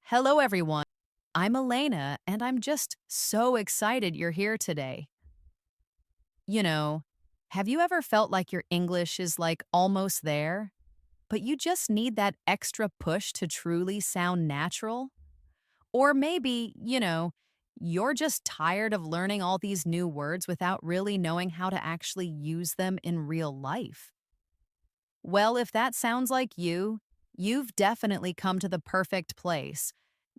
Hello, everyone. I'm Elena, and I'm just so excited you're here today. You know, have you ever felt like your English is like almost there, but you just need that extra push to truly sound natural? Or maybe, you're just tired of learning all these new words without really knowing how to actually use them in real life. Well, if that sounds like you've definitely come to the perfect place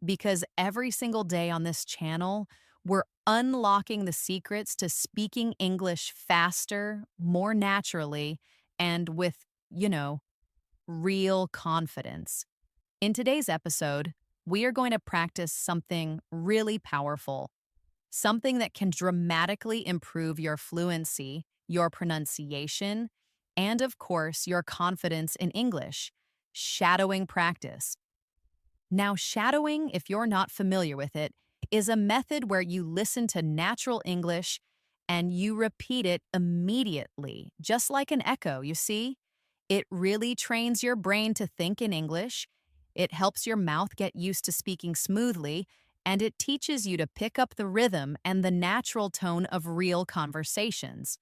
because every single day on this channel, we're unlocking the secrets to speaking English faster, more naturally, and with, real confidence. In today's episode, we are going to practice something really powerful, something that can dramatically improve your fluency, your pronunciation, and of course, your confidence in English shadowing practice. Now, shadowing, if you're not familiar with it, is a method where you listen to natural English and you repeat it immediately, just like an echo, you see? It really trains your brain to think in English, it helps your mouth get used to speaking smoothly, and it teaches you to pick up the rhythm and the natural tone of real conversations.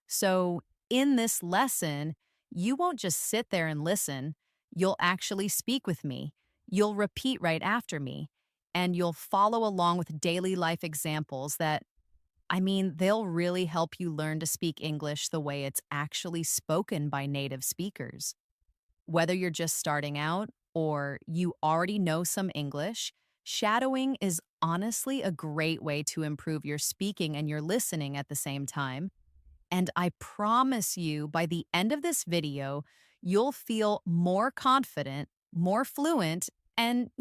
So, in this lesson, you won't just sit there and listen, you'll actually speak with me. You'll repeat right after me, and you'll follow along with daily life examples that, they'll really help you learn to speak English the way it's actually spoken by native speakers. Whether you're just starting out or you already know some English, shadowing is honestly a great way to improve your speaking and your listening at the same time. And I promise you, by the end of this video, you'll feel more confident, more fluent, and,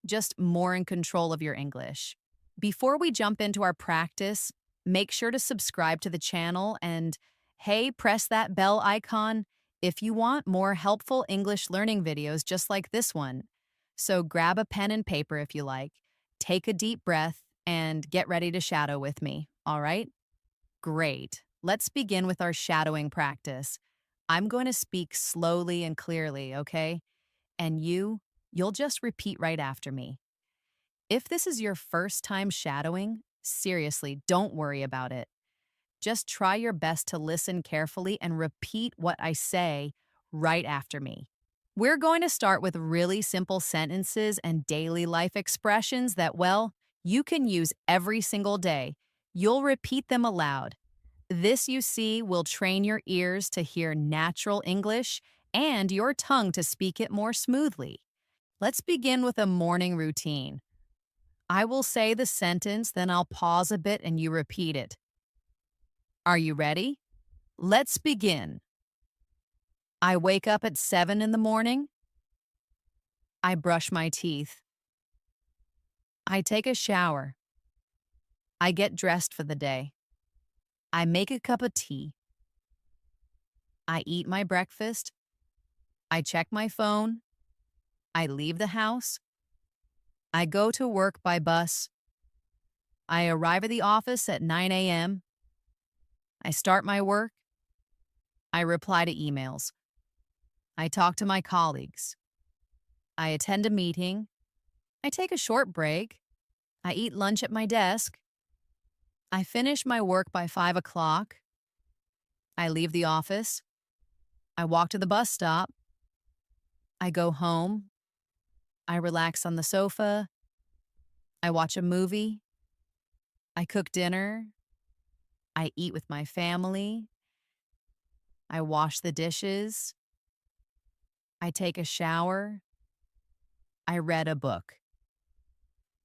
just more in control of your English. Before we jump into our practice, make sure to subscribe to the channel and, hey, press that bell icon if you want more helpful English learning videos just like this one. So grab a pen and paper if you like, take a deep breath, and get ready to shadow with me, all right? Great. Let's begin with our shadowing practice. I'm going to speak slowly and clearly, okay? And you'll just repeat right after me. If this is your first time shadowing, seriously, don't worry about it. Just try your best to listen carefully and repeat what I say right after me. We're going to start with really simple sentences and daily life expressions that, well, you can use every single day. You'll repeat them aloud. This, you see, will train your ears to hear natural English and your tongue to speak it more smoothly. Let's begin with a morning routine. I will say the sentence, then I'll pause a bit and you repeat it. Are you ready? Let's begin. I wake up at 7 in the morning. I brush my teeth. I take a shower. I get dressed for the day. I make a cup of tea. I eat my breakfast. I check my phone. I leave the house. I go to work by bus. I arrive at the office at 9 a.m. I start my work. I reply to emails. I talk to my colleagues. I attend a meeting. I take a short break. I eat lunch at my desk. I finish my work by 5 o'clock. I leave the office. I walk to the bus stop. I go home. I relax on the sofa. I watch a movie. I cook dinner. I eat with my family. I wash the dishes. I take a shower. I read a book.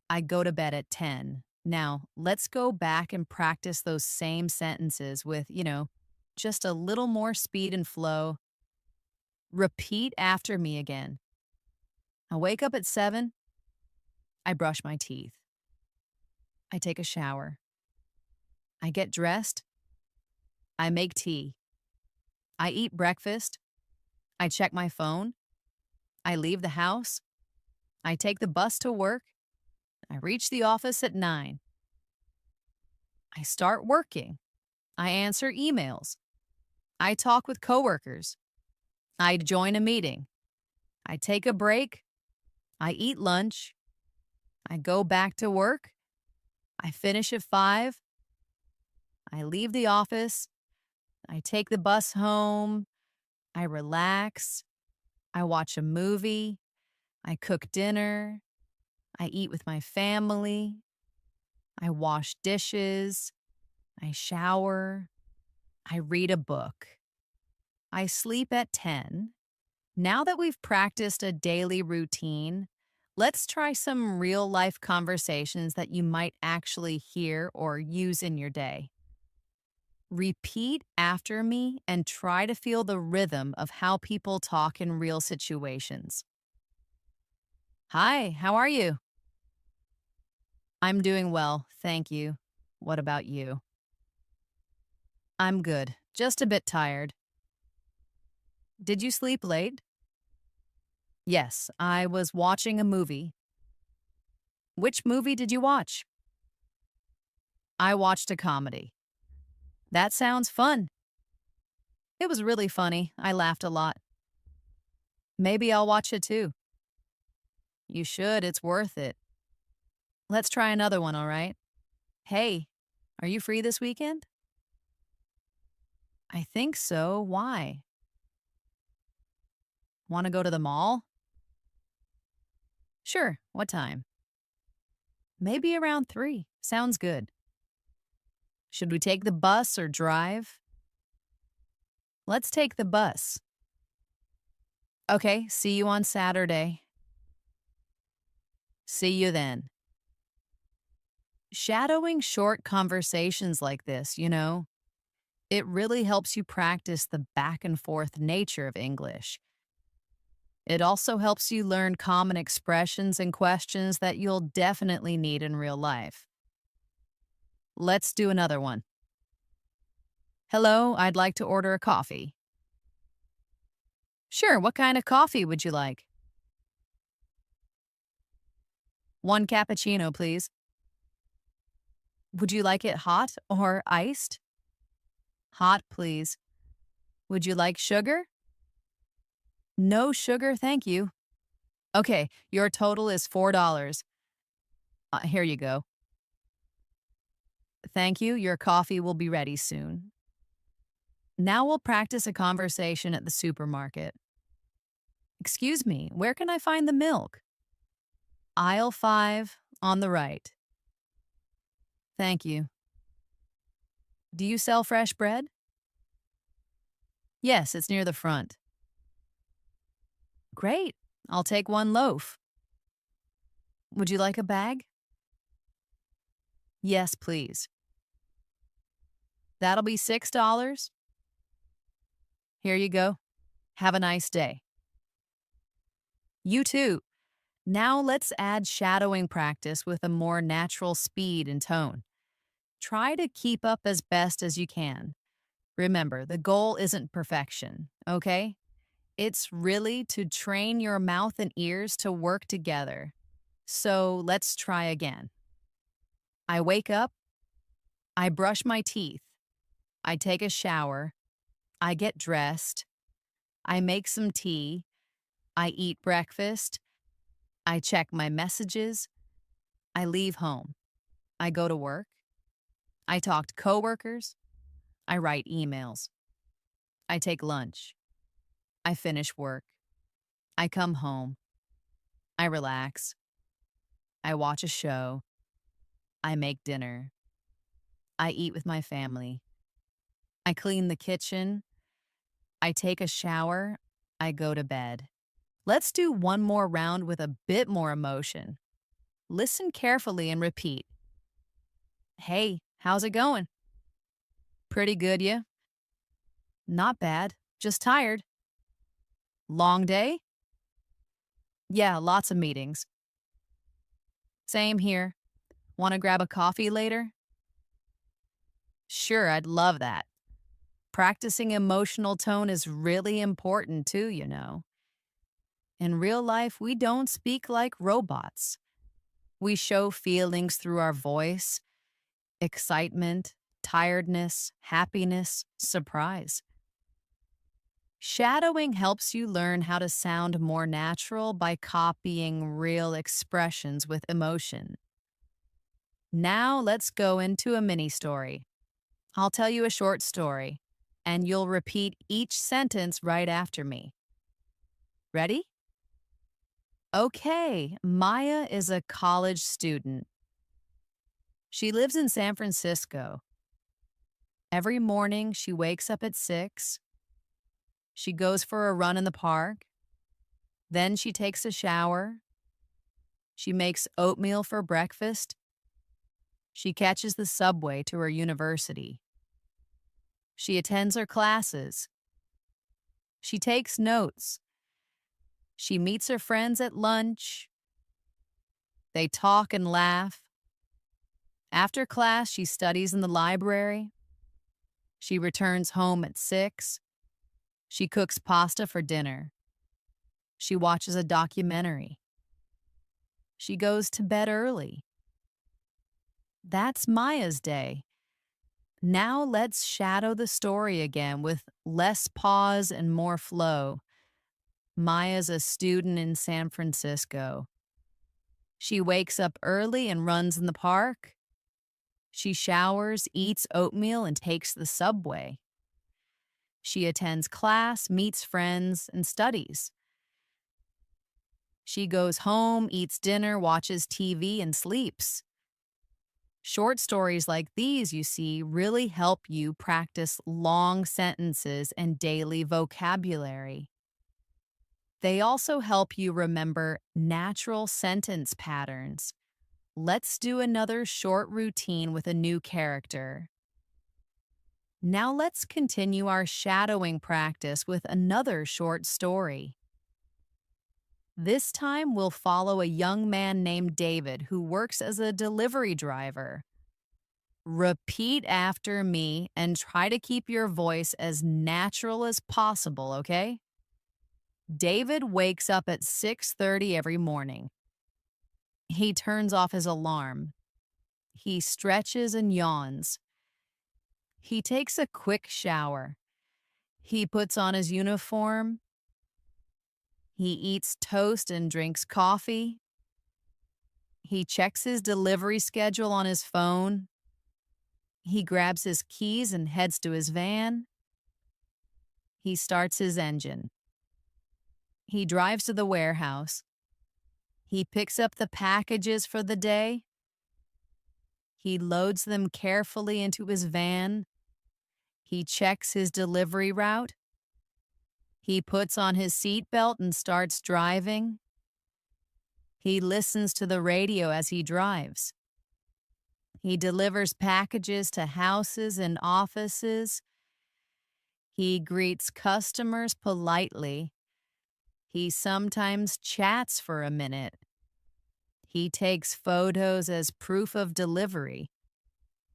I go to bed at 10. Now, let's go back and practice those same sentences with, just a little more speed and flow. Repeat after me again. I wake up at 7. I brush my teeth. I take a shower. I get dressed. I make tea. I eat breakfast. I check my phone. I leave the house. I take the bus to work. I reach the office at 9. I start working. I answer emails. I talk with coworkers. I join a meeting. I take a break. I eat lunch. I go back to work. I finish at 5. I leave the office. I take the bus home. I relax. I watch a movie. I cook dinner. I eat with my family. I wash dishes. I shower. I read a book. I sleep at 10. Now that we've practiced a daily routine, let's try some real life conversations that you might actually hear or use in your day. Repeat after me and try to feel the rhythm of how people talk in real situations. Hi, how are you? I'm doing well, thank you. What about you? I'm good, just a bit tired. Did you sleep late? Yes, I was watching a movie. Which movie did you watch? I watched a comedy. That sounds fun. It was really funny. I laughed a lot. Maybe I'll watch it too. You should, it's worth it. Let's try another one, all right? Hey, are you free this weekend? I think so. Why? Want to go to the mall? Sure. What time? Maybe around 3. Sounds good. Should we take the bus or drive? Let's take the bus. Okay, see you on Saturday. See you then. Shadowing short conversations like this, it really helps you practice the back and forth nature of English. It also helps you learn common expressions and questions that you'll definitely need in real life. Let's do another one. Hello, I'd like to order a coffee. Sure, what kind of coffee would you like? 1 cappuccino, please. Would you like it hot or iced? Hot, please. Would you like sugar? No sugar, thank you. Okay, your total is $4. Here you go. Thank you, your coffee will be ready soon. Now we'll practice a conversation at the supermarket. Excuse me, where can I find the milk? Aisle 5, on the right. Thank you. Do you sell fresh bread? Yes, it's near the front. Great, I'll take 1 loaf. Would you like a bag? Yes, please. That'll be $6. Here you go. Have a nice day. You too. Now let's add shadowing practice with a more natural speed and tone. Try to keep up as best as you can. Remember, the goal isn't perfection, okay? It's really to train your mouth and ears to work together. So let's try again. I wake up, I brush my teeth, I take a shower, I get dressed, I make some tea, I eat breakfast, I check my messages, I leave home, I go to work, I talk to coworkers, I write emails, I take lunch, I finish work, I come home, I relax, I watch a show, I make dinner, I eat with my family, I clean the kitchen, I take a shower, I go to bed. Let's do one more round with a bit more emotion. Listen carefully and repeat. Hey, how's it going? Pretty good, yeah? Not bad, just tired. Long day? Yeah, lots of meetings. Same here. Want to grab a coffee later? Sure, I'd love that. Practicing emotional tone is really important too. In real life, we don't speak like robots. We show feelings through our voice, excitement, tiredness, happiness, surprise. Shadowing helps you learn how to sound more natural by copying real expressions with emotion. Now let's go into a mini story. I'll tell you a short story, and you'll repeat each sentence right after me. Ready? Okay, Maya is a college student. She lives in San Francisco. Every morning, she wakes up at 6. She goes for a run in the park. Then she takes a shower. She makes oatmeal for breakfast. She catches the subway to her university. She attends her classes. She takes notes. She meets her friends at lunch. They talk and laugh. After class, she studies in the library. She returns home at 6. She cooks pasta for dinner. She watches a documentary. She goes to bed early. That's Maya's day. Now let's shadow the story again with less pause and more flow. Maya's a student in San Francisco. She wakes up early and runs in the park. She showers, eats oatmeal, and takes the subway. She attends class, meets friends, and studies. She goes home, eats dinner, watches TV, and sleeps. Short stories like these, you see, really help you practice long sentences and daily vocabulary. They also help you remember natural sentence patterns. Let's do another short routine with a new character. Now let's continue our shadowing practice with another short story. This time we'll follow a young man named David who works as a delivery driver. Repeat after me and try to keep your voice as natural as possible, okay? David wakes up at 6:30 every morning. He turns off his alarm. He stretches and yawns. He takes a quick shower. He puts on his uniform. He eats toast and drinks coffee. He checks his delivery schedule on his phone. He grabs his keys and heads to his van. He starts his engine. He drives to the warehouse. He picks up the packages for the day. He loads them carefully into his van. He checks his delivery route. He puts on his seatbelt and starts driving. He listens to the radio as he drives. He delivers packages to houses and offices. He greets customers politely. He sometimes chats for a minute. He takes photos as proof of delivery.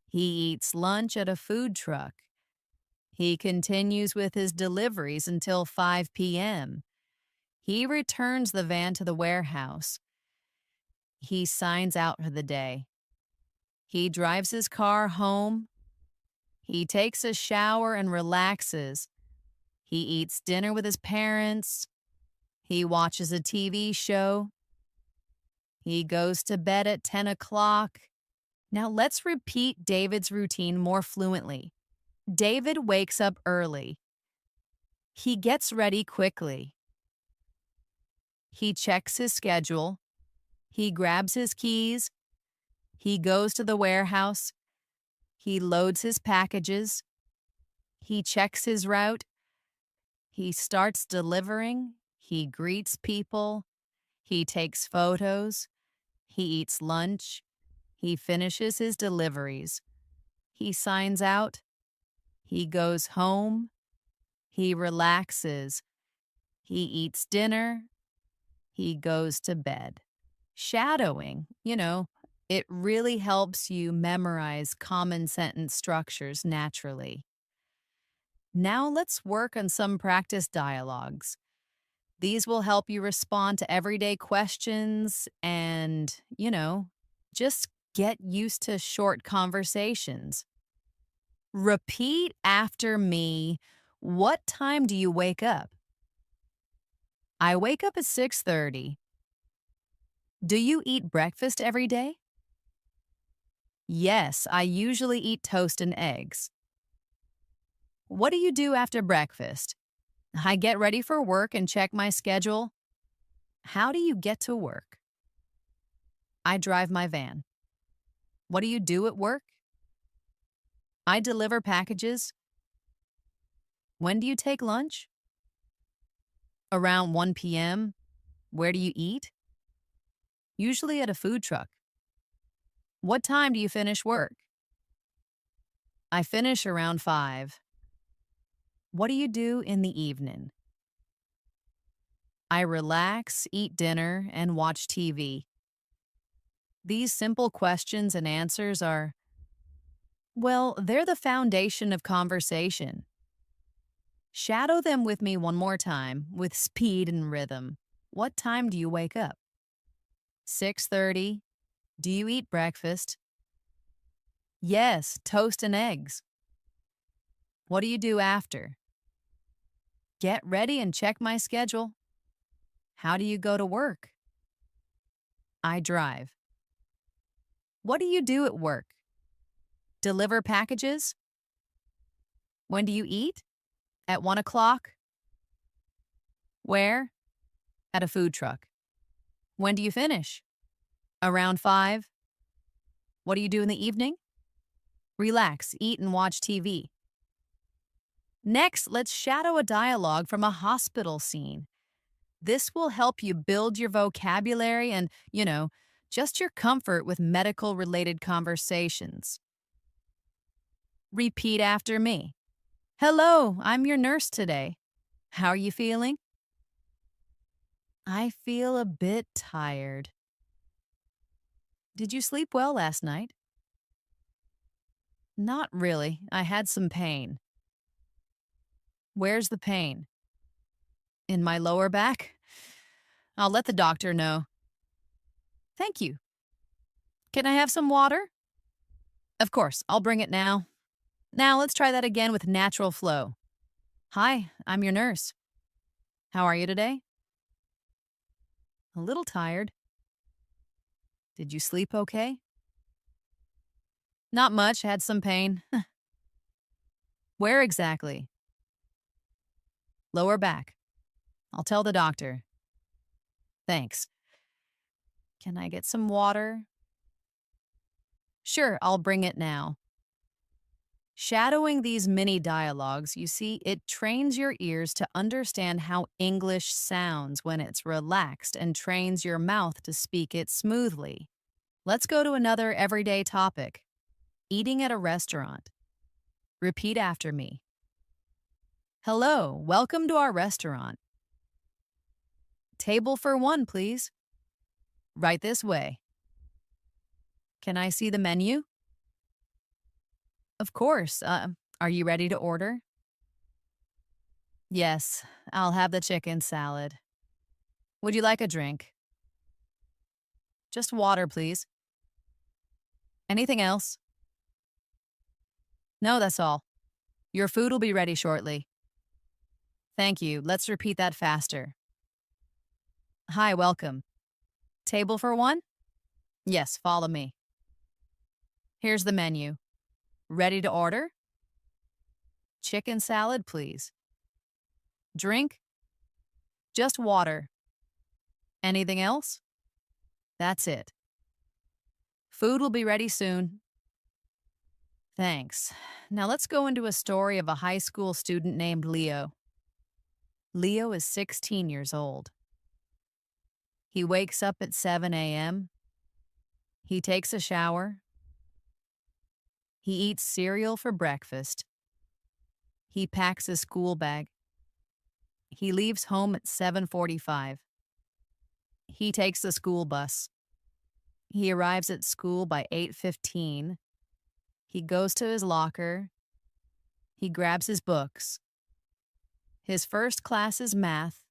He eats lunch at a food truck. He continues with his deliveries until 5 p.m. He returns the van to the warehouse. He signs out for the day. He drives his car home. He takes a shower and relaxes. He eats dinner with his parents. He watches a TV show. He goes to bed at 10 o'clock. Now let's repeat David's routine more fluently. David wakes up early. He gets ready quickly. He checks his schedule. He grabs his keys. He goes to the warehouse. He loads his packages. He checks his route. He starts delivering. He greets people. He takes photos. He eats lunch. He finishes his deliveries. He signs out. He goes home. He relaxes. He eats dinner. He goes to bed. Shadowing, it really helps you memorize common sentence structures naturally. Now let's work on some practice dialogues. These will help you respond to everyday questions and, just get used to short conversations. Repeat after me What time do you wake up? I wake up at 6:30. Do you eat breakfast every day? Yes, I usually eat toast and eggs. What do you do after breakfast? I get ready for work and check my schedule. How do you get to work? I drive my van. What do you do at work? I deliver packages. When do you take lunch? Around 1 p.m. Where do you eat? Usually at a food truck. What time do you finish work? I finish around 5. What do you do in the evening? I relax, eat dinner, and watch TV. These simple questions and answers are, well, they're the foundation of conversation. Shadow them with me one more time with speed and rhythm. What time do you wake up? 6:30. Do you eat breakfast? Yes, toast and eggs. What do you do after? Get ready and check my schedule. How do you go to work? I drive. What do you do at work? Deliver packages? When do you eat? At 1 o'clock? Where? At a food truck. When do you finish? Around 5. What do you do in the evening? Relax, eat, and watch TV. Next, let's shadow a dialogue from a hospital scene. This will help you build your vocabulary and, just your comfort with medical-related conversations. Repeat after me. Hello, I'm your nurse today. How are you feeling? I feel a bit tired. Did you sleep well last night? Not really. I had some pain. Where's the pain? In my lower back? I'll let the doctor know. Thank you. Can I have some water? Of course, I'll bring it now. Now let's try that again with natural flow. Hi, I'm your nurse. How are you today? A little tired. Did you sleep okay? Not much, had some pain. Where exactly? Lower back. I'll tell the doctor. Thanks. Can I get some water? Sure, I'll bring it now. Shadowing these mini dialogues, you see, it trains your ears to understand how English sounds when it's relaxed and trains your mouth to speak it smoothly. Let's go to another everyday topic. Eating at a restaurant. Repeat after me. Hello, welcome to our restaurant. Table for one, please. Right this way. Can I see the menu? Of course. Are you ready to order? Yes, I'll have the chicken salad. Would you like a drink? Just water, please. Anything else? No, that's all. Your food will be ready shortly. Thank you. Let's repeat that faster. Hi, welcome. Table for one? Yes, follow me. Here's the menu. Ready to order? Chicken salad, please. Drink? Just water. Anything else? That's it. Food will be ready soon. Thanks. Now let's go into a story of a high school student named Leo. Leo is 16 years old. He wakes up at 7 a.m. He takes a shower. He eats cereal for breakfast. He packs his school bag. He leaves home at 7:45. He takes the school bus. He arrives at school by 8:15. He goes to his locker. He grabs his books. His first class is math.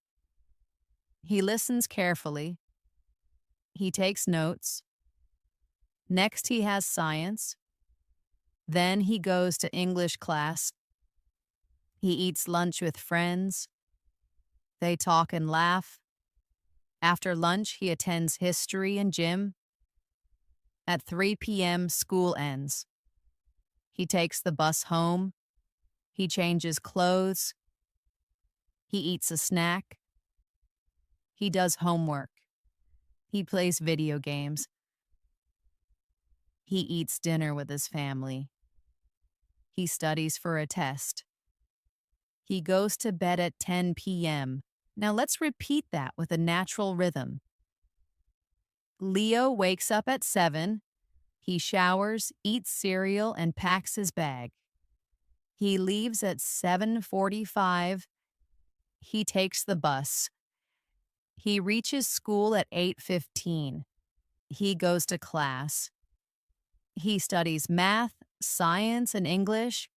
He listens carefully. He takes notes. Next, he has science. Then he goes to English class. He eats lunch with friends. They talk and laugh. After lunch, he attends history and gym. At 3 p.m., school ends. He takes the bus home. He changes clothes. He eats a snack. He does homework. He plays video games. He eats dinner with his family. He studies for a test. He goes to bed at 10 p.m. Now let's repeat that with a natural rhythm. Leo wakes up at 7. He showers, eats cereal, and packs his bag. He leaves at 7:45. He takes the bus. He reaches school at 8:15. He goes to class. He studies math, science, and English.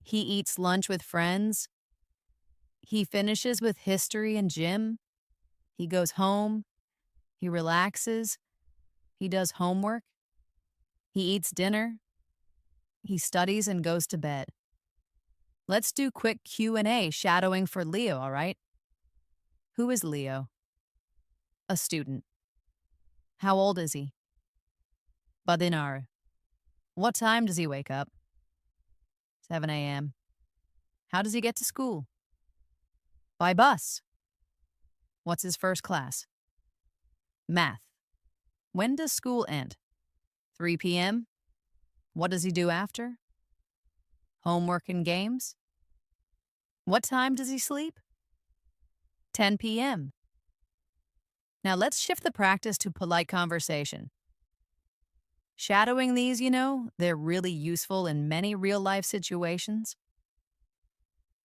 He eats lunch with friends. He finishes with history and gym. He goes home. He relaxes. He does homework. He eats dinner. He studies and goes to bed. Let's do quick Q&A shadowing for Leo, all right? Who is Leo? A student. How old is he? Badinar. What time does he wake up? 7 a.m. How does he get to school? By bus. What's his first class? Math. When does school end? 3 p.m. What does he do after? Homework and games. What time does he sleep? 10 p.m. Now let's shift the practice to polite conversation. Shadowing these, they're really useful in many real-life situations.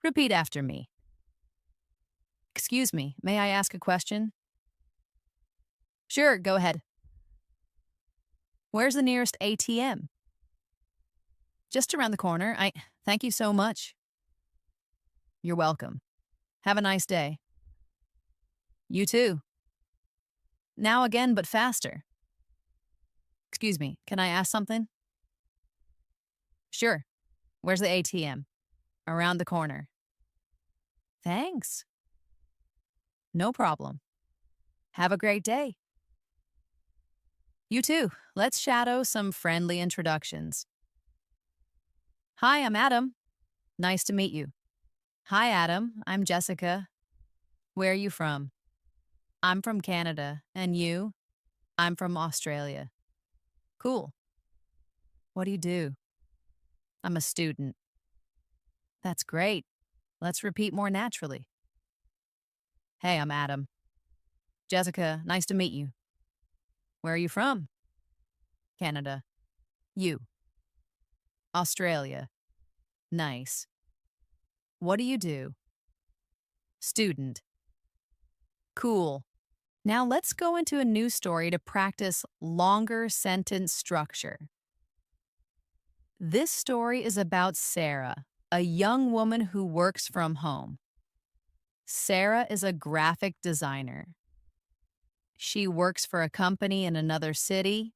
Repeat after me. Excuse me, may I ask a question? Sure, go ahead. Where's the nearest ATM? Just around the corner. Thank you so much. You're welcome. Have a nice day. You too. Now again, but faster. Excuse me, can I ask something? Sure. Where's the ATM? Around the corner. Thanks. No problem. Have a great day. You too. Let's shadow some friendly introductions. Hi, I'm Adam. Nice to meet you. Hi, Adam. I'm Jessica. Where are you from? I'm from Canada. And you? I'm from Australia. Cool. What do you do? I'm a student. That's great. Let's repeat more naturally. Hey, I'm Adam. Jessica, nice to meet you. Where are you from? Canada. You. Australia. Nice. What do you do? Student. Cool. Now let's go into a new story to practice longer sentence structure. This story is about Sarah, a young woman who works from home. Sarah is a graphic designer. She works for a company in another city.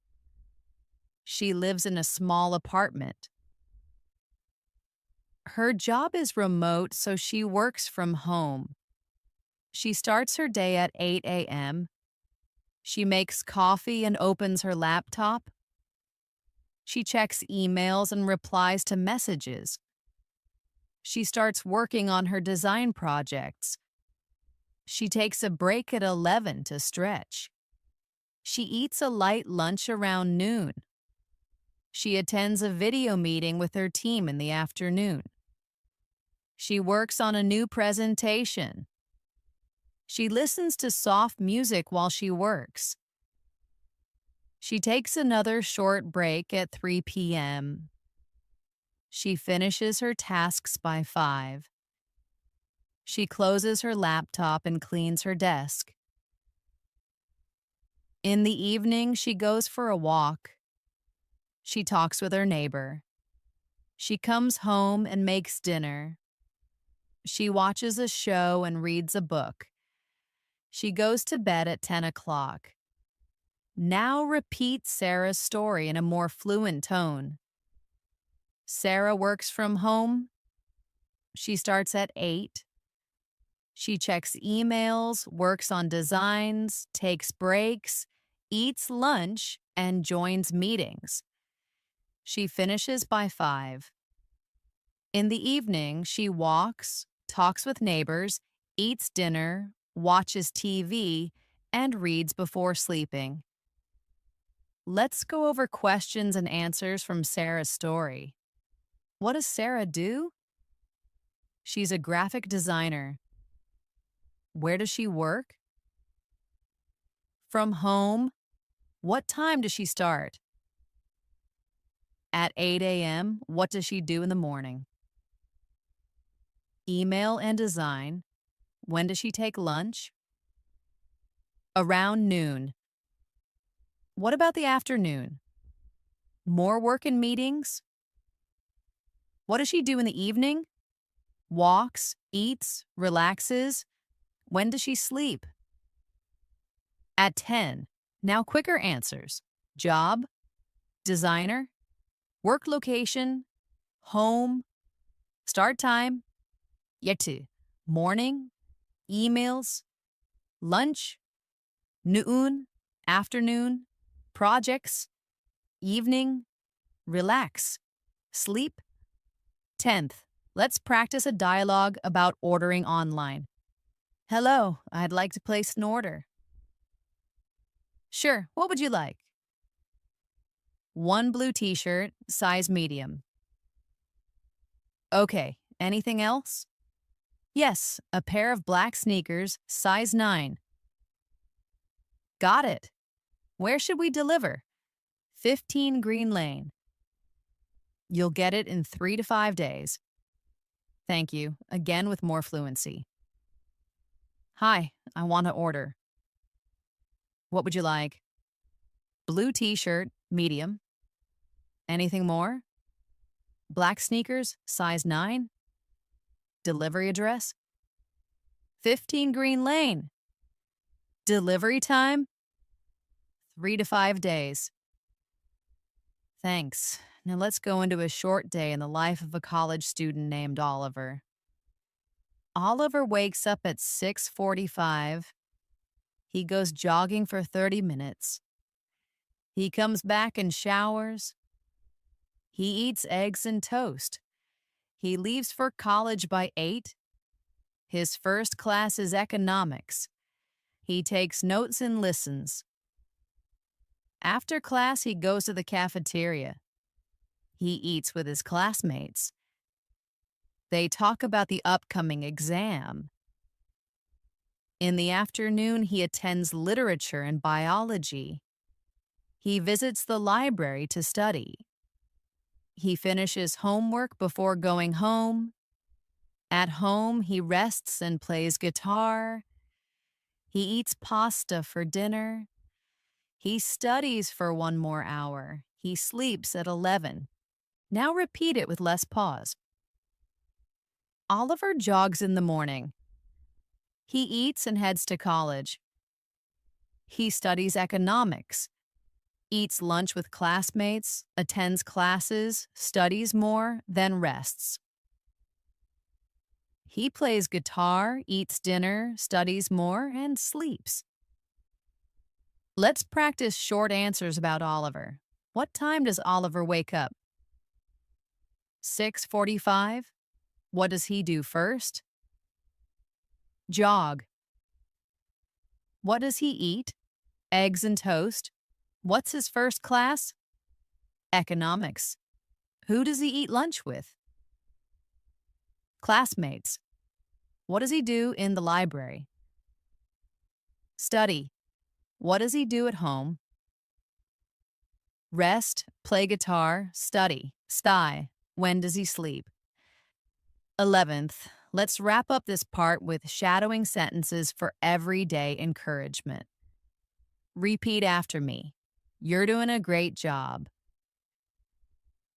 She lives in a small apartment. Her job is remote, so she works from home. She starts her day at 8 a.m. She makes coffee and opens her laptop. She checks emails and replies to messages. She starts working on her design projects. She takes a break at 11 to stretch. She eats a light lunch around noon. She attends a video meeting with her team in the afternoon. She works on a new presentation. She listens to soft music while she works. She takes another short break at 3 p.m. She finishes her tasks by 5. She closes her laptop and cleans her desk. In the evening, she goes for a walk. She talks with her neighbor. She comes home and makes dinner. She watches a show and reads a book. She goes to bed at 10 o'clock. Now repeat Sarah's story in a more fluent tone. Sarah works from home. She starts at 8. She checks emails, works on designs, takes breaks, eats lunch, and joins meetings. She finishes by 5. In the evening, she walks, talks with neighbors, eats dinner, watches TV, and reads before sleeping. Let's go over questions and answers from Sarah's story. What does Sarah do? She's a graphic designer. Where does she work? From home. What time does she start? At 8 a.m., what does she do in the morning? Email and design. When does she take lunch? Around noon. What about the afternoon? More work and meetings? What does she do in the evening? Walks, eats, relaxes. When does she sleep? At 10. Now quicker answers. Job, designer, work location, home, start time, yetu, morning, emails, lunch, noon, afternoon, projects, evening, relax, sleep. 10th, let's practice a dialogue about ordering online. Hello, I'd like to place an order. Sure, what would you like? One blue t-shirt, size medium. Okay, anything else? Yes, a pair of black sneakers, size 9. Got it. Where should we deliver? 15 Green Lane. You'll get it in 3 to 5 days. Thank you, again with more fluency. Hi, I want to order. What would you like? Blue t-shirt, medium. Anything more? Black sneakers, size 9. Delivery address? 15 Green Lane. Delivery time? 3 to 5 days. Thanks. Now let's go into a short day in the life of a college student named Oliver. Oliver wakes up at 6:45. He goes jogging for 30 minutes. He comes back and showers. He eats eggs and toast. He leaves for college by 8. His first class is economics. He takes notes and listens. After class, he goes to the cafeteria. He eats with his classmates. They talk about the upcoming exam. In the afternoon, he attends literature and biology. He visits the library to study. He finishes homework before going home. At home, he rests and plays guitar. He eats pasta for dinner. He studies for 1 more hour. He sleeps at 11. Now repeat it with less pause. Oliver jogs in the morning. He eats and heads to college. He studies economics, eats lunch with classmates, attends classes, studies more, then rests. He plays guitar, eats dinner, studies more, and sleeps. Let's practice short answers about Oliver. What time does Oliver wake up? 6:45. What does he do first? Jog. What does he eat? Eggs and toast. What's his first class? Economics. Who does he eat lunch with? Classmates. What does he do in the library? Study. What does he do at home? Rest, play guitar, study, sty. When does he sleep? 11th, let's wrap up this part with shadowing sentences for everyday encouragement. Repeat after me. You're doing a great job.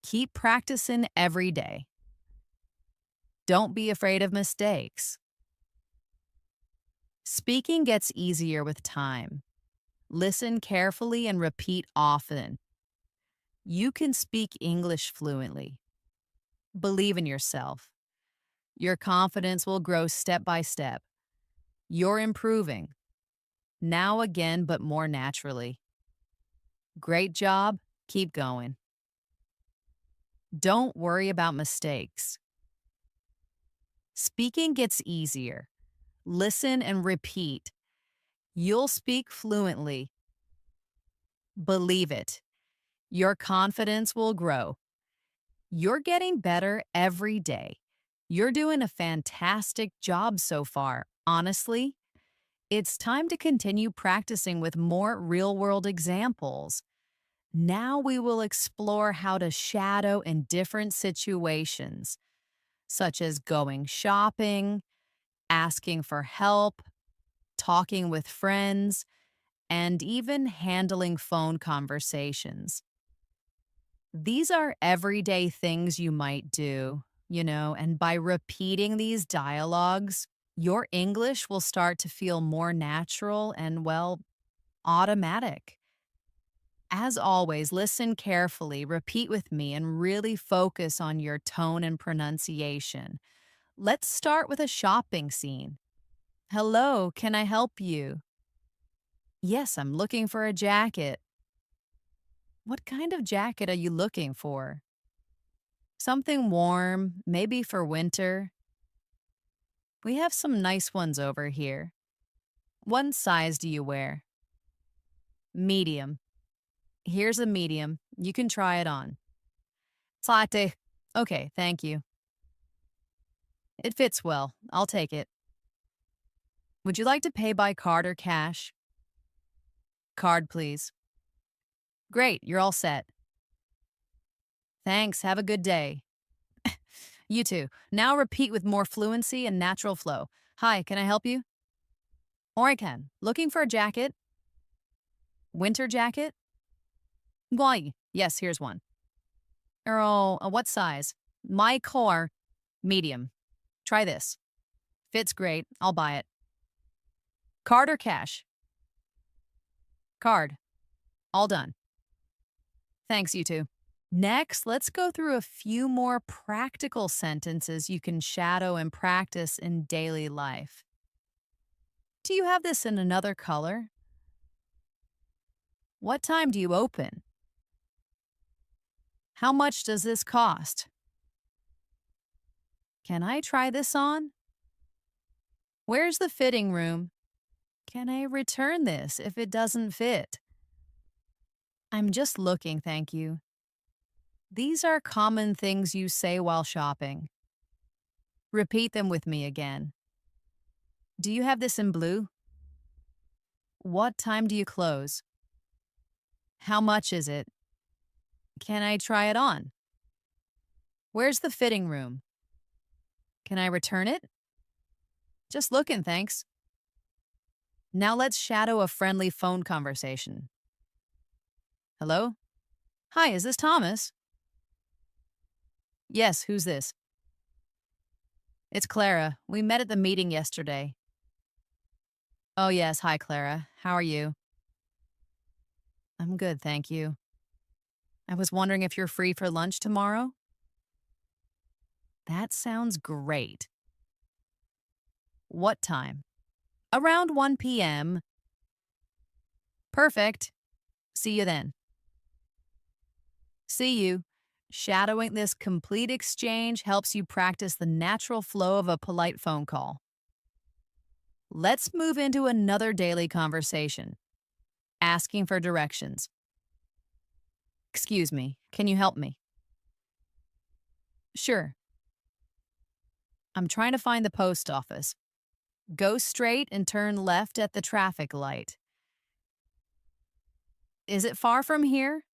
Keep practicing every day. Don't be afraid of mistakes. Speaking gets easier with time. Listen carefully and repeat often. You can speak English fluently. Believe in yourself. Your confidence will grow step by step. You're improving, now again, but more naturally. Great job. Keep going. Don't worry about mistakes. Speaking gets easier. Listen and repeat. You'll speak fluently. Believe it. Your confidence will grow. You're getting better every day. You're doing a fantastic job so far. Honestly, it's time to continue practicing with more real world examples. Now we will explore how to shadow in different situations, such as going shopping, asking for help, talking with friends, and even handling phone conversations. These are everyday things you might do, and by repeating these dialogues, your English will start to feel more natural and, well, automatic. As always, listen carefully, repeat with me, and really focus on your tone and pronunciation. Let's start with a shopping scene. Hello, can I help you? Yes, I'm looking for a jacket. What kind of jacket are you looking for? Something warm, maybe for winter. We have some nice ones over here. What size do you wear? Medium. Here's a medium. You can try it on. Latte. Okay, thank you. It fits well. I'll take it. Would you like to pay by card or cash? Card, please. Great, you're all set. Thanks, have a good day. You too. Now repeat with more fluency and natural flow. Hi, can I help you? Or I can. Looking for a jacket? Winter jacket? Why? Yes, here's one. Oh, what size? My core, medium. Try this. Fits great. I'll buy it. Card or cash? Card. All done. Thanks, you too. Next, let's go through a few more practical sentences you can shadow and practice in daily life. Do you have this in another color? What time do you open? How much does this cost? Can I try this on? Where's the fitting room? Can I return this if it doesn't fit? I'm just looking, thank you. These are common things you say while shopping. Repeat them with me again. Do you have this in blue? What time do you close? How much is it? Can I try it on? Where's the fitting room? Can I return it? Just looking, thanks. Now let's shadow a friendly phone conversation. Hello? Hi, is this Thomas? Yes, who's this? It's Clara. We met at the meeting yesterday. Oh, yes. Hi, Clara. How are you? I'm good, thank you. I was wondering if you're free for lunch tomorrow? That sounds great. What time? Around 1 p.m. Perfect. See you then. See you. Shadowing this complete exchange helps you practice the natural flow of a polite phone call. Let's move into another daily conversation. Asking for directions. Excuse me, can you help me? Sure. I'm trying to find the post office. Go straight and turn left at the traffic light. Is it far from here?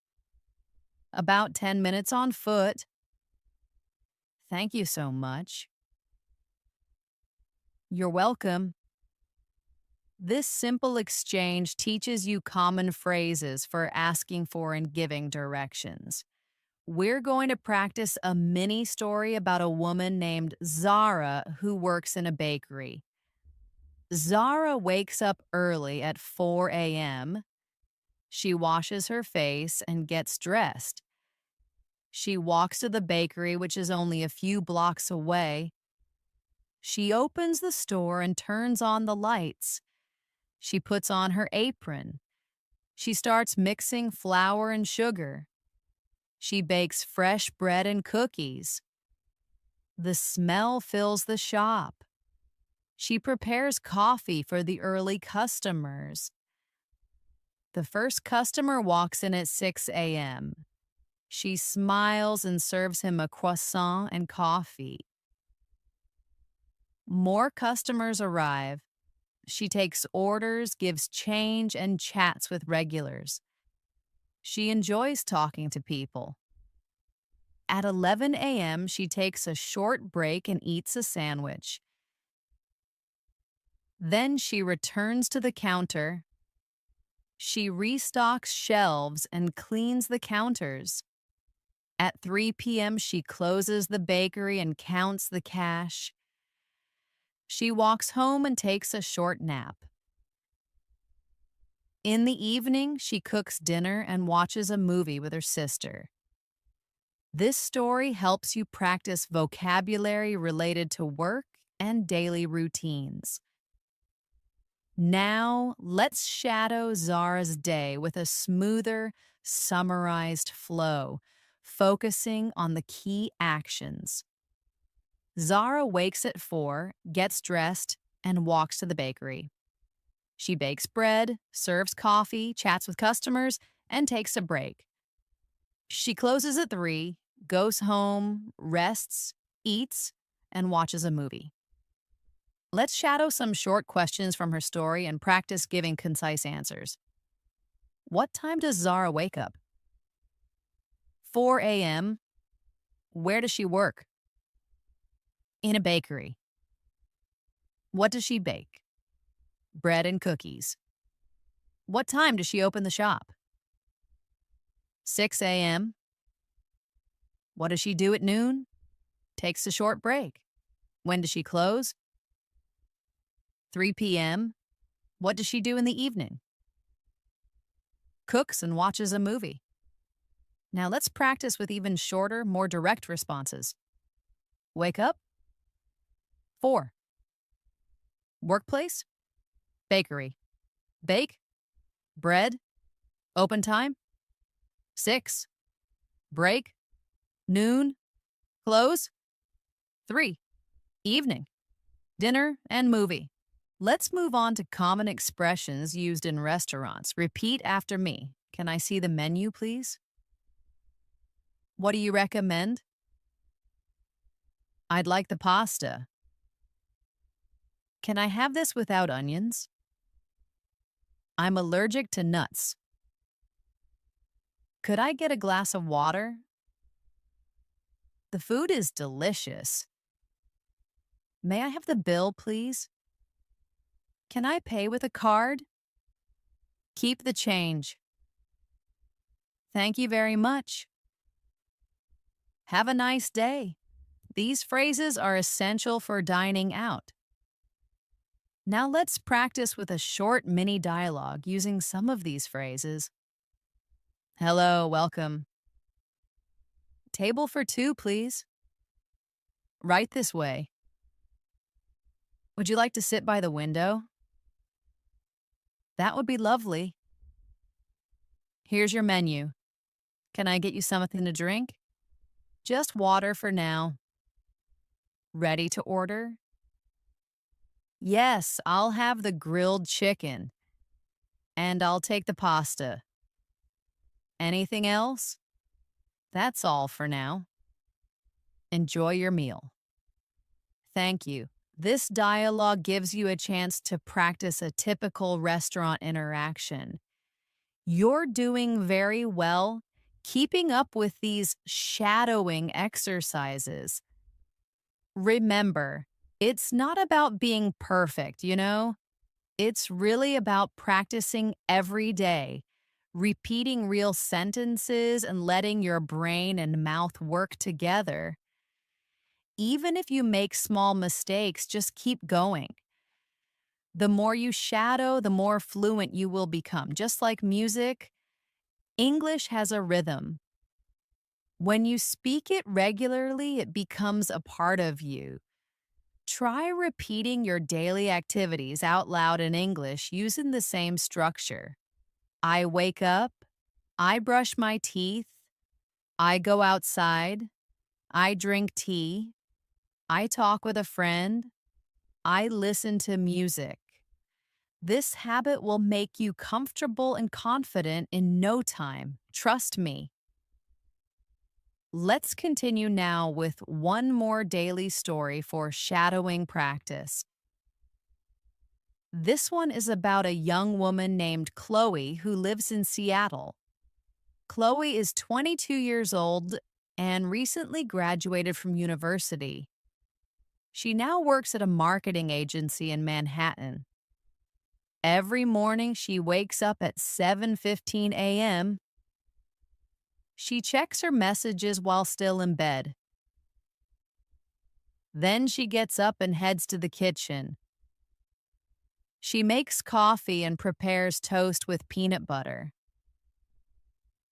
About 10 minutes on foot. Thank you so much. You're welcome. This simple exchange teaches you common phrases for asking for and giving directions. We're going to practice a mini story about a woman named Zara who works in a bakery. Zara wakes up early at 4 a.m. She washes her face and gets dressed. She walks to the bakery, which is only a few blocks away. She opens the store and turns on the lights. She puts on her apron. She starts mixing flour and sugar. She bakes fresh bread and cookies. The smell fills the shop. She prepares coffee for the early customers. The first customer walks in at 6 a.m. She smiles and serves him a croissant and coffee. More customers arrive. She takes orders, gives change, and chats with regulars. She enjoys talking to people. At 11 a.m., she takes a short break and eats a sandwich. Then she returns to the counter. She restocks shelves and cleans the counters. At 3 p.m., she closes the bakery and counts the cash. She walks home and takes a short nap. In the evening, she cooks dinner and watches a movie with her sister. This story helps you practice vocabulary related to work and daily routines. Now, let's shadow Zara's day with a smoother, summarized flow, focusing on the key actions. Zara wakes at 4, gets dressed, and walks to the bakery. She bakes bread, serves coffee, chats with customers, and takes a break. She closes at 3, goes home, rests, eats, and watches a movie. Let's shadow some short questions from her story and practice giving concise answers. What time does Zara wake up? 4 a.m. Where does she work? In a bakery. What does she bake? Bread and cookies. What time does she open the shop? 6 a.m. What does she do at noon? Takes a short break. When does she close? 3 p.m. What does she do in the evening? Cooks and watches a movie. Now let's practice with even shorter, more direct responses. Wake up. 4. Workplace. Bakery. Bake. Bread. Open time. 6. Break. Noon. Close. 3. Evening. Dinner and movie. Let's move on to common expressions used in restaurants. Repeat after me. Can I see the menu, please? What do you recommend? I'd like the pasta. Can I have this without onions? I'm allergic to nuts. Could I get a glass of water? The food is delicious. May I have the bill, please? Can I pay with a card? Keep the change. Thank you very much. Have a nice day. These phrases are essential for dining out. Now let's practice with a short mini dialogue using some of these phrases. Hello, welcome. Table for 2, please. Right this way. Would you like to sit by the window? That would be lovely. Here's your menu. Can I get you something to drink? Just water for now. Ready to order? Yes, I'll have the grilled chicken. And I'll take the pasta. Anything else? That's all for now. Enjoy your meal. Thank you. This dialogue gives you a chance to practice a typical restaurant interaction. You're doing very well keeping up with these shadowing exercises. Remember, it's not about being perfect, It's really about practicing every day, repeating real sentences and letting your brain and mouth work together. Even if you make small mistakes, just keep going. The more you shadow, the more fluent you will become. Just like music, English has a rhythm. When you speak it regularly, it becomes a part of you. Try repeating your daily activities out loud in English using the same structure. I wake up, I brush my teeth, I go outside, I drink tea, I talk with a friend, I listen to music. This habit will make you comfortable and confident in no time. Trust me. Let's continue now with one more daily story for shadowing practice. This one is about a young woman named Chloe who lives in Seattle. Chloe is 22 years old and recently graduated from university. She now works at a marketing agency in Manhattan. Every morning she wakes up at 7:15 a.m. She checks her messages while still in bed. Then she gets up and heads to the kitchen. She makes coffee and prepares toast with peanut butter.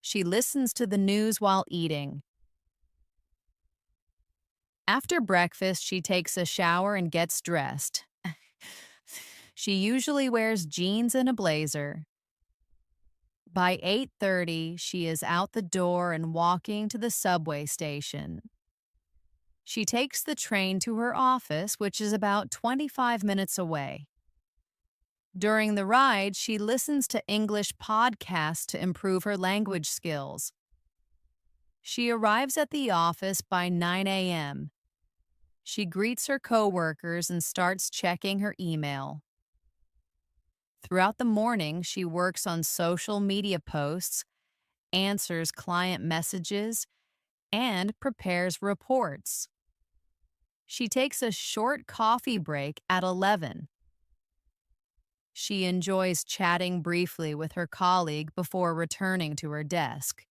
She listens to the news while eating. After breakfast, she takes a shower and gets dressed. She usually wears jeans and a blazer. By 8:30, she is out the door and walking to the subway station. She takes the train to her office, which is about 25 minutes away. During the ride, she listens to English podcasts to improve her language skills. She arrives at the office by 9 a.m. She greets her coworkers and starts checking her email. Throughout the morning, she works on social media posts, answers client messages, and prepares reports. She takes a short coffee break at 11. She enjoys chatting briefly with her colleague before returning to her desk.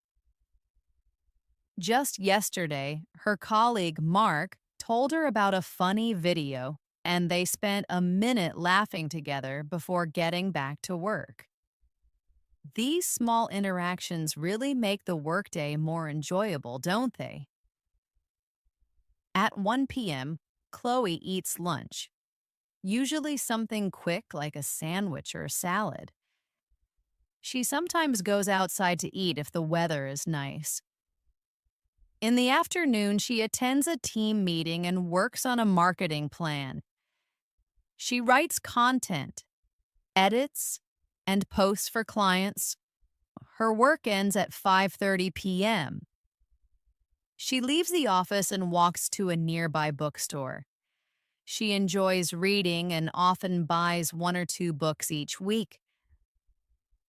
Just yesterday, her colleague Mark told her about a funny video, and they spent a minute laughing together before getting back to work. These small interactions really make the workday more enjoyable, don't they? At 1 p.m., Chloe eats lunch, usually something quick like a sandwich or a salad. She sometimes goes outside to eat if the weather is nice. In the afternoon, she attends a team meeting and works on a marketing plan. She writes content, edits, and posts for clients. Her work ends at 5:30 p.m. She leaves the office and walks to a nearby bookstore. She enjoys reading and often buys one or two books each week.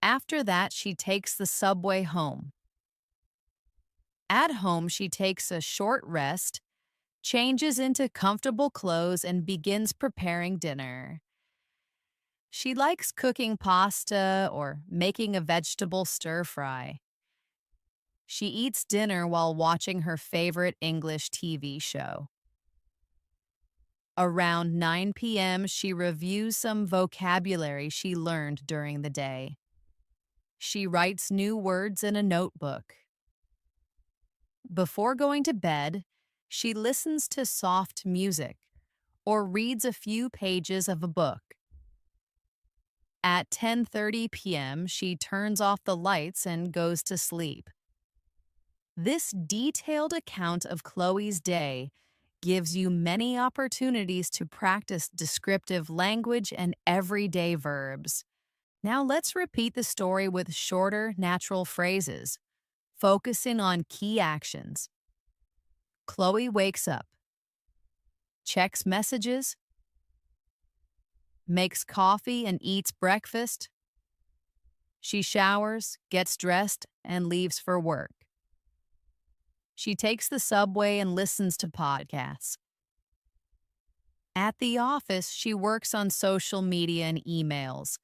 After that, she takes the subway home. At home, she takes a short rest, changes into comfortable clothes, and begins preparing dinner. She likes cooking pasta or making a vegetable stir-fry. She eats dinner while watching her favorite English TV show. Around 9 p.m., she reviews some vocabulary she learned during the day. She writes new words in a notebook. Before going to bed, she listens to soft music or reads a few pages of a book. At 10:30 p.m., she turns off the lights and goes to sleep. This detailed account of Chloe's day gives you many opportunities to practice descriptive language and everyday verbs. Now let's repeat the story with shorter, natural phrases, focusing on key actions. Chloe wakes up, checks messages, makes coffee and eats breakfast. She showers, gets dressed, and leaves for work. She takes the subway and listens to podcasts. At the office, she works on social media and emails.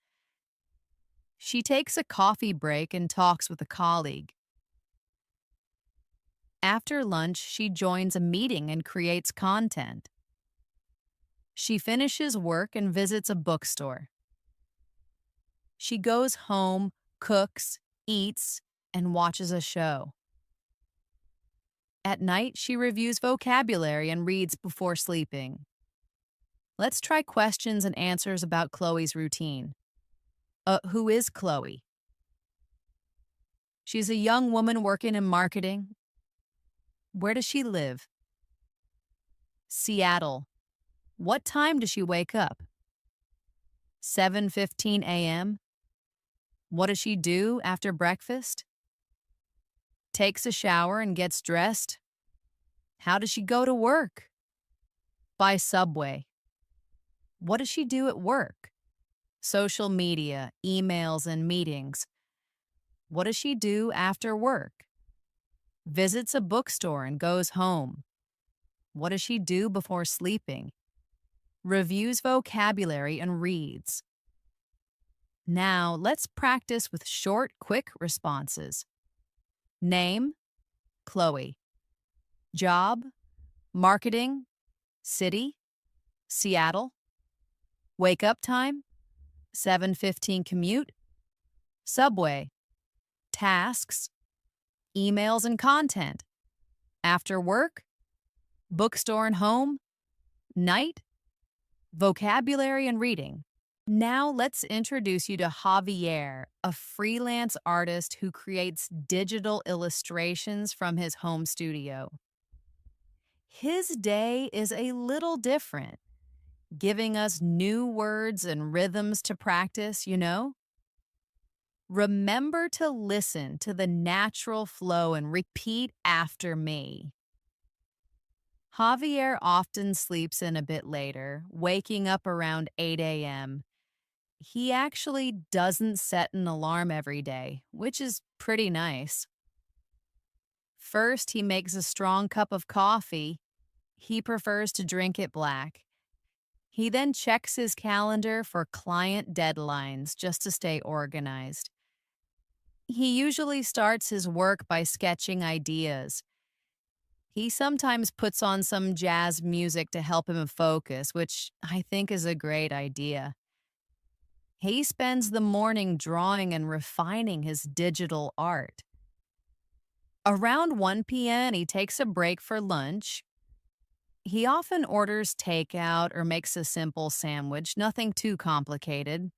She takes a coffee break and talks with a colleague. After lunch, she joins a meeting and creates content. She finishes work and visits a bookstore. She goes home, cooks, eats, and watches a show. At night, she reviews vocabulary and reads before sleeping. Let's try questions and answers about Chloe's routine. Who is Chloe? She's a young woman working in marketing. Where does she live? Seattle. What time does she wake up? 7:15 a.m. What does she do after breakfast? Takes a shower and gets dressed. How does she go to work? By subway. What does she do at work? Social media, emails, and meetings. What does she do after work? Visits a bookstore and goes home. What does she do before sleeping? Reviews vocabulary and reads. Now, let's practice with short, quick responses. Name, Chloe. Job, marketing, city, Seattle. Wake up time, 7:15 commute, subway, tasks, emails and content, after work, bookstore and home, night, vocabulary and reading. Now let's introduce you to Javier, a freelance artist who creates digital illustrations from his home studio. His day is a little different, giving us new words and rhythms to practice. Remember to listen to the natural flow and repeat after me. Javier often sleeps in a bit later, waking up around 8 a.m. He actually doesn't set an alarm every day, which is pretty nice. First, he makes a strong cup of coffee. He prefers to drink it black. He then checks his calendar for client deadlines just to stay organized. He usually starts his work by sketching ideas. He sometimes puts on some jazz music to help him focus, which I think is a great idea. He spends the morning drawing and refining his digital art. Around 1 p.m., he takes a break for lunch. He often orders takeout or makes a simple sandwich, nothing too complicated.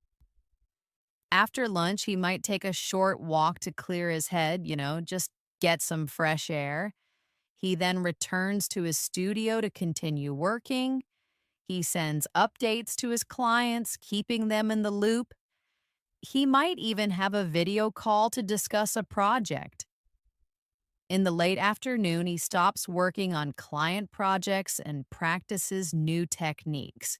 After lunch, he might take a short walk to clear his head, just get some fresh air. He then returns to his studio to continue working. He sends updates to his clients, keeping them in the loop. He might even have a video call to discuss a project. In the late afternoon, he stops working on client projects and practices new techniques.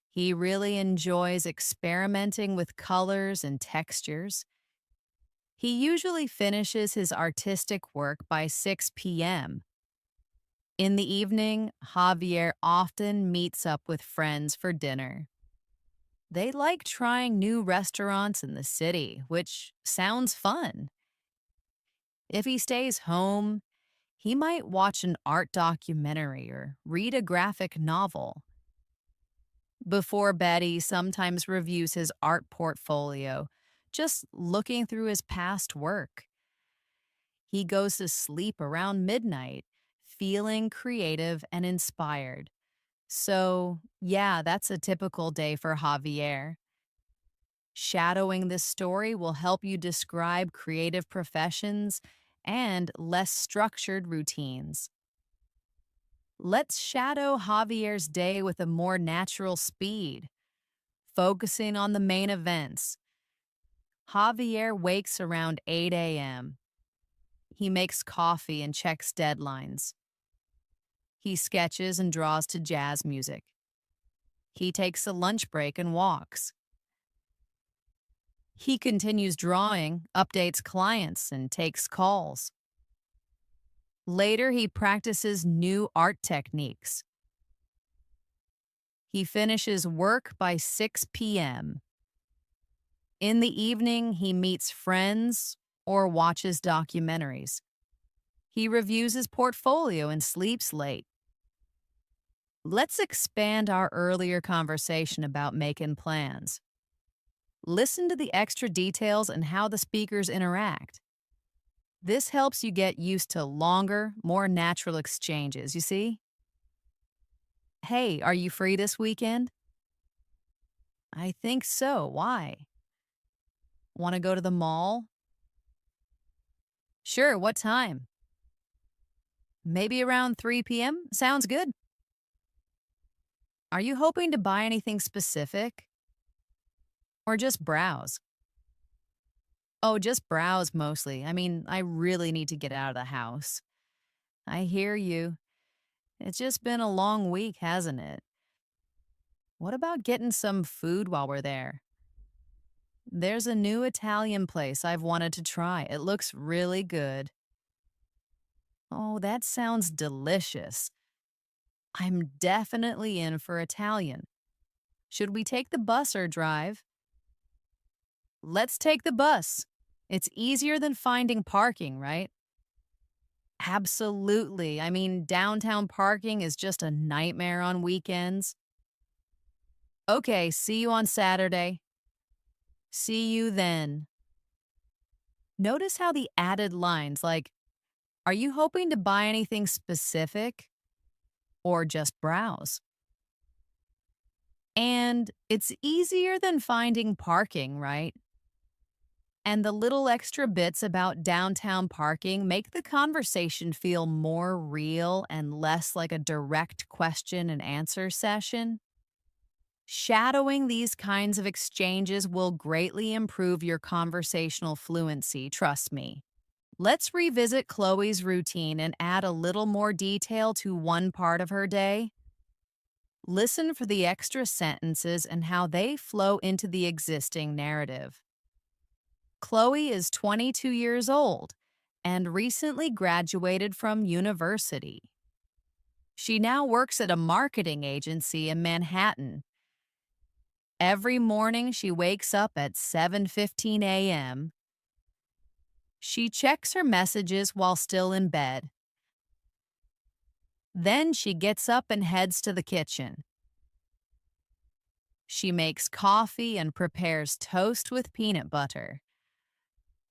He really enjoys experimenting with colors and textures. He usually finishes his artistic work by 6 p.m. In the evening, Javier often meets up with friends for dinner. They like trying new restaurants in the city, which sounds fun. If he stays home, he might watch an art documentary or read a graphic novel. Before bed, he sometimes reviews his art portfolio, just looking through his past work. He goes to sleep around midnight, feeling creative and inspired. So, yeah, that's a typical day for Javier. Shadowing this story will help you describe creative professions and less structured routines. Let's shadow Javier's day with a more natural speed, focusing on the main events. Javier wakes around 8 a.m. He makes coffee and checks deadlines. He sketches and draws to jazz music. He takes a lunch break and walks. He continues drawing, updates clients, and takes calls. Later, he practices new art techniques. He finishes work by 6 p.m. In the evening, he meets friends or watches documentaries. He reviews his portfolio and sleeps late. Let's expand our earlier conversation about making plans. Listen to the extra details and how the speakers interact. This helps you get used to longer, more natural exchanges, you see? Hey, are you free this weekend? I think so. Why? Want to go to the mall? Sure, what time? Maybe around 3 p.m.? Sounds good. Are you hoping to buy anything specific or just browse? Oh, just browse mostly. I really need to get out of the house. I hear you. It's just been a long week, hasn't it? What about getting some food while we're there? There's a new Italian place I've wanted to try. It looks really good. Oh, that sounds delicious. I'm definitely in for Italian. Should we take the bus or drive? Let's take the bus. It's easier than finding parking, right? Absolutely. Downtown parking is just a nightmare on weekends. Okay, see you on Saturday. See you then. Notice how the added lines like, are you hoping to buy anything specific or just browse? And it's easier than finding parking, right? And the little extra bits about downtown parking make the conversation feel more real and less like a direct question and answer session. Shadowing these kinds of exchanges will greatly improve your conversational fluency, trust me. Let's revisit Chloe's routine and add a little more detail to one part of her day. Listen for the extra sentences and how they flow into the existing narrative. Chloe is 22 years old and recently graduated from university. She now works at a marketing agency in Manhattan. Every morning she wakes up at 7:15 a.m. She checks her messages while still in bed. Then she gets up and heads to the kitchen. She makes coffee and prepares toast with peanut butter.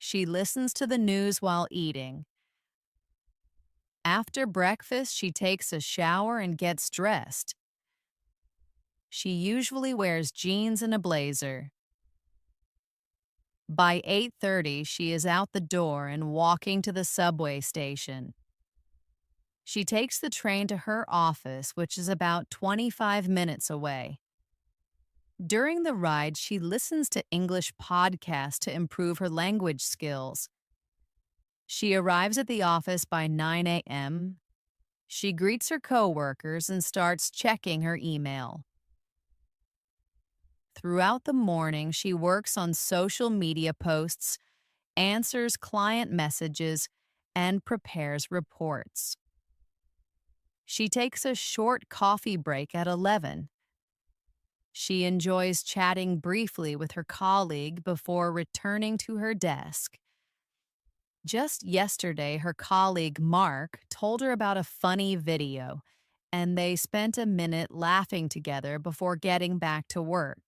She listens to the news while eating. After breakfast, she takes a shower and gets dressed. She usually wears jeans and a blazer. By 8:30, she is out the door and walking to the subway station. She takes the train to her office, which is about 25 minutes away. During the ride, she listens to English podcasts to improve her language skills. She arrives at the office by 9 a.m. She greets her coworkers and starts checking her email. Throughout the morning, she works on social media posts, answers client messages, and prepares reports. She takes a short coffee break at 11. She enjoys chatting briefly with her colleague before returning to her desk. Just yesterday, her colleague Mark told her about a funny video, and they spent a minute laughing together before getting back to work.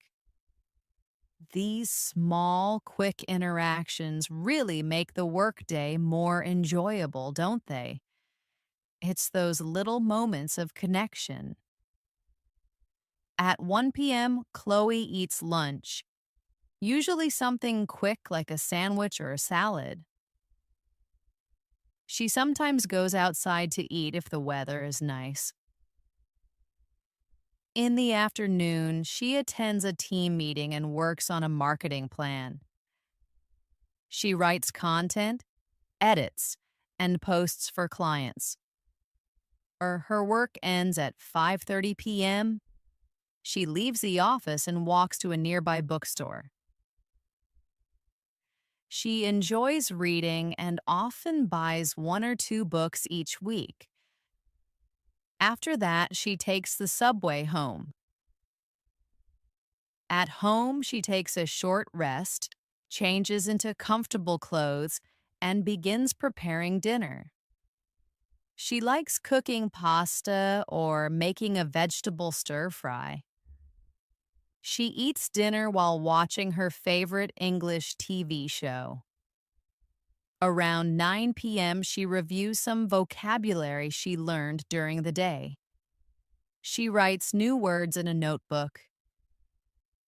These small, quick interactions really make the workday more enjoyable, don't they? It's those little moments of connection. At 1 p.m., Chloe eats lunch, usually something quick like a sandwich or a salad. She sometimes goes outside to eat if the weather is nice. In the afternoon, she attends a team meeting and works on a marketing plan. She writes content, edits, and posts for clients. Her work ends at 5:30 p.m. She leaves the office and walks to a nearby bookstore. She enjoys reading and often buys one or two books each week. After that, she takes the subway home. At home, she takes a short rest, changes into comfortable clothes, and begins preparing dinner. She likes cooking pasta or making a vegetable stir fry. She eats dinner while watching her favorite English TV show. Around 9 p.m., she reviews some vocabulary she learned during the day. She writes new words in a notebook.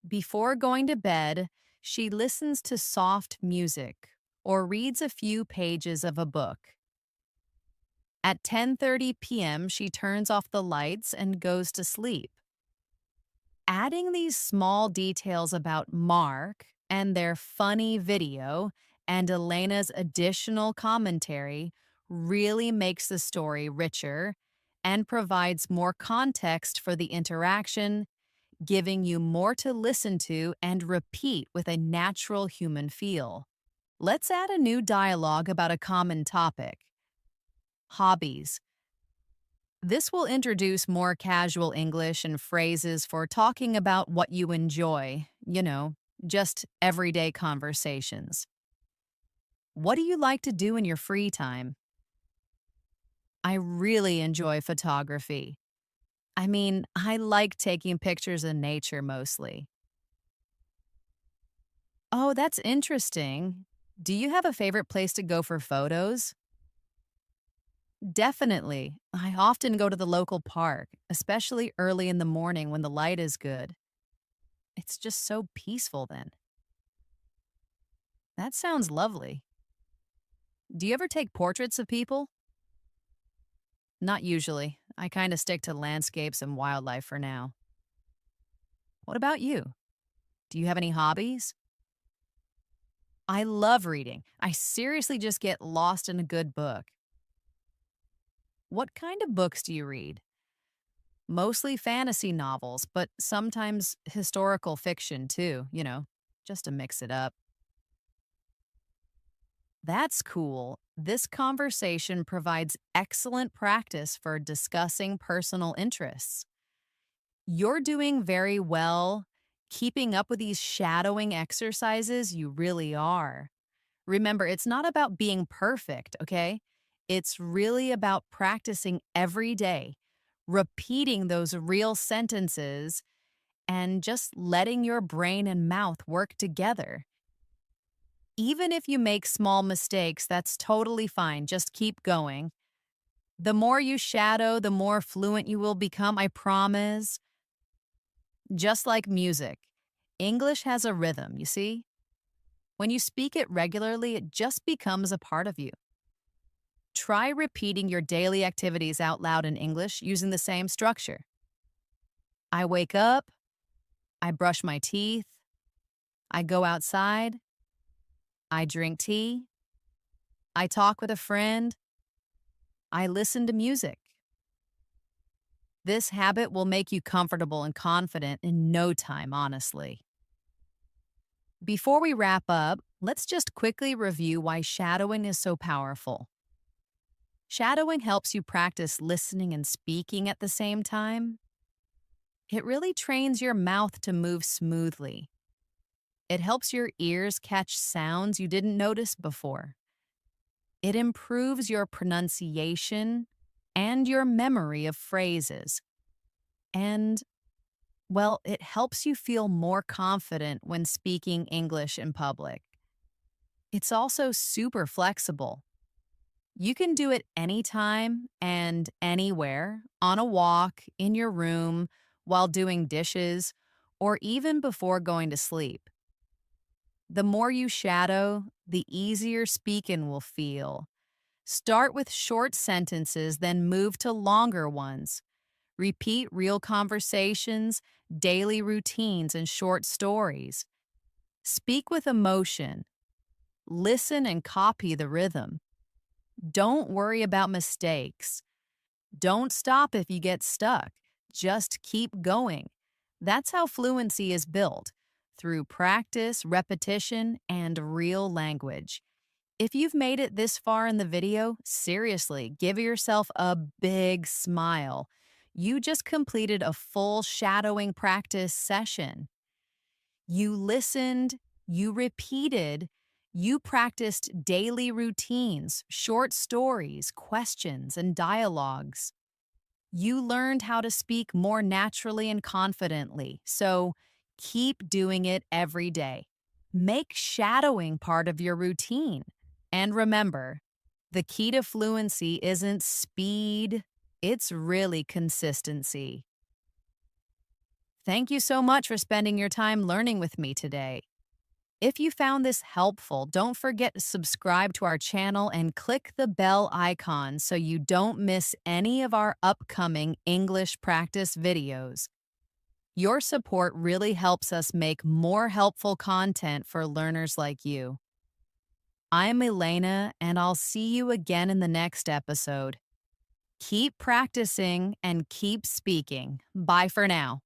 Before going to bed, she listens to soft music or reads a few pages of a book. At 10:30 p.m., she turns off the lights and goes to sleep. Adding these small details about Mark and their funny video and Elena's additional commentary really makes the story richer and provides more context for the interaction, giving you more to listen to and repeat with a natural human feel. Let's add a new dialogue about a common topic: hobbies. This will introduce more casual English and phrases for talking about what you enjoy, just everyday conversations. What do you like to do in your free time? I really enjoy photography. I like taking pictures in nature mostly. Oh, that's interesting. Do you have a favorite place to go for photos? Definitely. I often go to the local park, especially early in the morning when the light is good. It's just so peaceful then. That sounds lovely. Do you ever take portraits of people? Not usually. I kind of stick to landscapes and wildlife for now. What about you? Do you have any hobbies? I love reading. I seriously just get lost in a good book. What kind of books do you read? Mostly fantasy novels, but sometimes historical fiction too, just to mix it up. That's cool. This conversation provides excellent practice for discussing personal interests. You're doing very well. Keeping up with these shadowing exercises, you really are. Remember, it's not about being perfect, okay? It's really about practicing every day, repeating those real sentences, and just letting your brain and mouth work together. Even if you make small mistakes, that's totally fine. Just keep going. The more you shadow, the more fluent you will become, I promise. Just like music, English has a rhythm, you see? When you speak it regularly, it just becomes a part of you. Try repeating your daily activities out loud in English using the same structure. I wake up, I brush my teeth, I go outside, I drink tea, I talk with a friend, I listen to music. This habit will make you comfortable and confident in no time, honestly. Before we wrap up, let's just quickly review why shadowing is so powerful. Shadowing helps you practice listening and speaking at the same time. It really trains your mouth to move smoothly. It helps your ears catch sounds you didn't notice before. It improves your pronunciation and your memory of phrases. And, well, it helps you feel more confident when speaking English in public. It's also super flexible. You can do it anytime and anywhere, on a walk, in your room, while doing dishes, or even before going to sleep. The more you shadow, the easier speaking will feel. Start with short sentences, then move to longer ones. Repeat real conversations, daily routines, and short stories. Speak with emotion. Listen and copy the rhythm. Don't worry about mistakes. Don't stop if you get stuck. Just keep going. That's how fluency is built, through practice, repetition, and real language. If you've made it this far in the video, seriously, give yourself a big smile. You just completed a full shadowing practice session. You listened, you repeated, you practiced daily routines, short stories, questions, and dialogues. You learned how to speak more naturally and confidently, so keep doing it every day. Make shadowing part of your routine. And remember, the key to fluency isn't speed, it's really consistency. Thank you so much for spending your time learning with me today. If you found this helpful, don't forget to subscribe to our channel and click the bell icon so you don't miss any of our upcoming English practice videos. Your support really helps us make more helpful content for learners like you. I'm Elena, and I'll see you again in the next episode. Keep practicing and keep speaking. Bye for now.